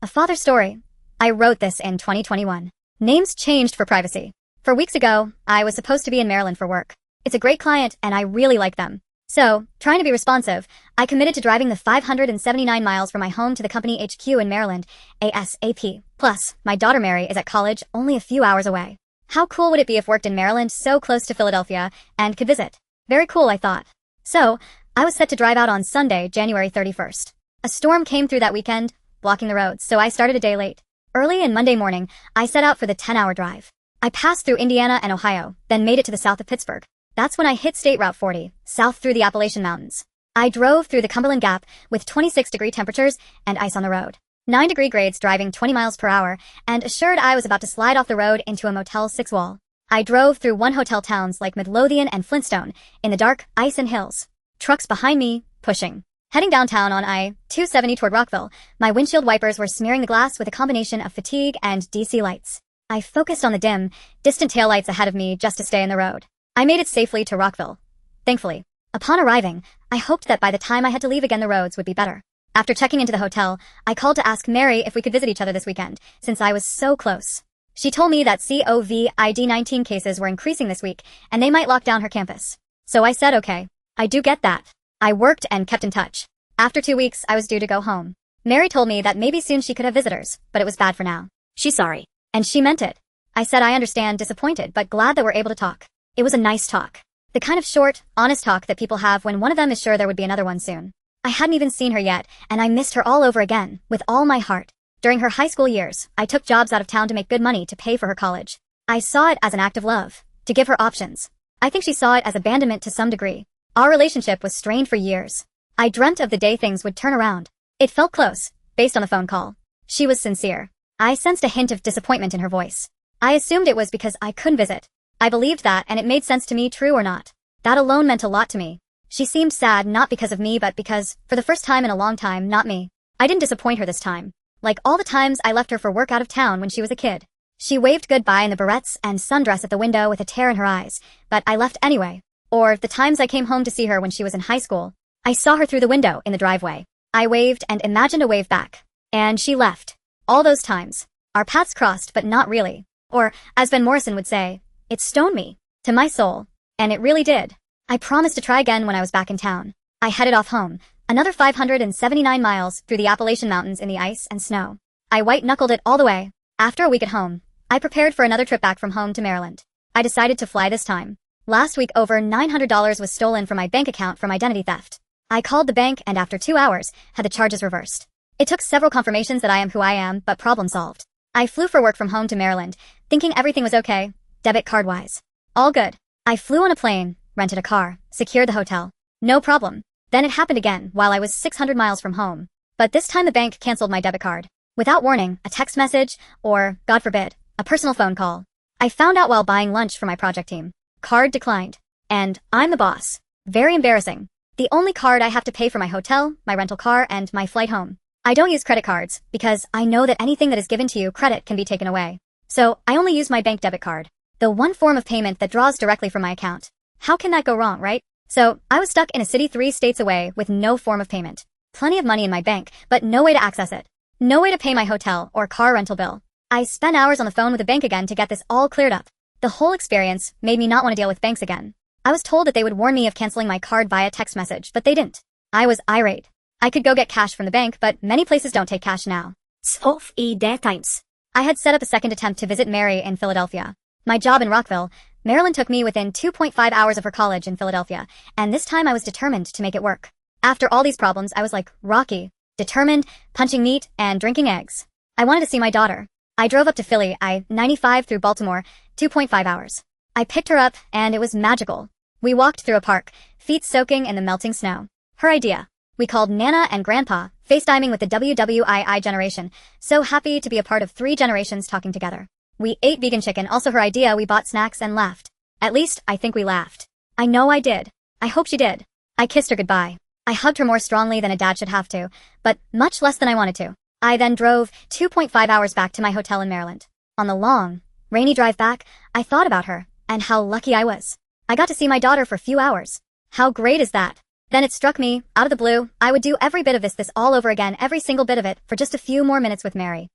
A father story. I wrote this in 2021. Names changed for privacy. For weeks ago, I was supposed to be in Maryland for work. It's a great client and I really like them. So, trying to be responsive, I committed to driving the 579 miles from my home to the company HQ in Maryland, ASAP. Plus, my daughter Mary is at college only a few hours away. How cool would it be if worked in Maryland so close to Philadelphia and could visit? Very cool, I thought. So, I was set to drive out on Sunday, January 31st. A storm came through that weekend, blocking the roads, so I started a day late. Early in Monday morning, I set out for the 10-hour drive. I passed through Indiana and Ohio, then made it to the south of Pittsburgh. That's when I hit State Route 40, south through the Appalachian Mountains. I drove through the Cumberland Gap with 26-degree temperatures and ice on the road. 9-degree grades driving 20 miles per hour, and assured I was about to slide off the road into a Motel 6 wall. I drove through one-hotel towns like Midlothian and Flintstone, in the dark, ice and hills. Trucks behind me, pushing. Heading downtown on I-270 toward Rockville, my windshield wipers were smearing the glass with a combination of fatigue and DC lights. I focused on the dim, distant taillights ahead of me just to stay in the road. I made it safely to Rockville. Thankfully. Upon arriving, I hoped that by the time I had to leave again the roads would be better. After checking into the hotel, I called to ask Mary if we could visit each other this weekend, since I was so close. She told me that COVID-19 cases were increasing this week, and they might lock down her campus. So I said okay. I do get that. I worked and kept in touch. After 2 weeks, I was due to go home. Mary told me that maybe soon she could have visitors, but it was bad for now. She's sorry. And she meant it. I said I understand, disappointed, but glad that we're able to talk. It was a nice talk. The kind of short, honest talk that people have when one of them is sure there would be another one soon. I hadn't even seen her yet, and I missed her all over again, with all my heart. During her high school years, I took jobs out of town to make good money to pay for her college. I saw it as an act of love, to give her options. I think she saw it as abandonment to some degree. Our relationship was strained for years. I dreamt of the day things would turn around. It felt close, based on the phone call. She was sincere. I sensed a hint of disappointment in her voice. I assumed it was because I couldn't visit. I believed that, and it made sense to me, true or not. That alone meant a lot to me. She seemed sad not because of me but because, for the first time in a long time, not me. I didn't disappoint her this time. Like all the times I left her for work out of town when she was a kid. She waved goodbye in the barrettes and sundress at the window with a tear in her eyes, but I left anyway. Or the times I came home to see her when she was in high school. I saw her through the window in the driveway. I waved and imagined a wave back. And she left. All those times. Our paths crossed, but not really. Or, as Van Morrison would say, it stoned me. To my soul. And it really did. I promised to try again when I was back in town. I headed off home. Another 579 miles through the Appalachian Mountains in the ice and snow. I white-knuckled it all the way. After a week at home, I prepared for another trip back from home to Maryland. I decided to fly this time. Last week over $900 was stolen from my bank account from identity theft. I called the bank and after 2 hours, had the charges reversed. It took several confirmations that I am who I am, but problem solved. I flew for work from home to Maryland, thinking everything was okay, debit card-wise. All good. I flew on a plane, rented a car, secured the hotel. No problem. Then it happened again while I was 600 miles from home. But this time the bank canceled my debit card. Without warning, a text message, or, God forbid, a personal phone call. I found out while buying lunch for my project team. Card declined. And I'm the boss. Very embarrassing. The only card I have to pay for my hotel, my rental car, and my flight home. I don't use credit cards, because I know that anything that is given to you credit can be taken away. So, I only use my bank debit card. The one form of payment that draws directly from my account. How can that go wrong, right? So, I was stuck in a city 3 states away with no form of payment. Plenty of money in my bank, but no way to access it. No way to pay my hotel or car rental bill. I spent hours on the phone with the bank again to get this all cleared up. The whole experience made me not want to deal with banks again. I was told that they would warn me of canceling my card via text message, but they didn't. I was irate. I could go get cash from the bank, but many places don't take cash now. Times. I had set up a second attempt to visit Mary in Philadelphia. My job in Rockville, Maryland took me within 2.5 hours of her college in Philadelphia, and this time I was determined to make it work. After all these problems, I was like Rocky, determined, punching meat, and drinking eggs. I wanted to see my daughter. I drove up to Philly, I-95 through Baltimore, 2.5 hours. I picked her up, and it was magical. We walked through a park, feet soaking in the melting snow. Her idea. We called Nana and Grandpa, FaceTiming with the WWII generation, so happy to be a part of 3 generations talking together. We ate vegan chicken, also her idea. We bought snacks and laughed. At least, I think we laughed. I know I did. I hope she did. I kissed her goodbye. I hugged her more strongly than a dad should have to, but much less than I wanted to. I then drove 2.5 hours back to my hotel in Maryland. On the long, rainy drive back, I thought about her, and how lucky I was. I got to see my daughter for a few hours. How great is that? Then it struck me, out of the blue, I would do every bit of this all over again, every single bit of it, for just a few more minutes with Mary.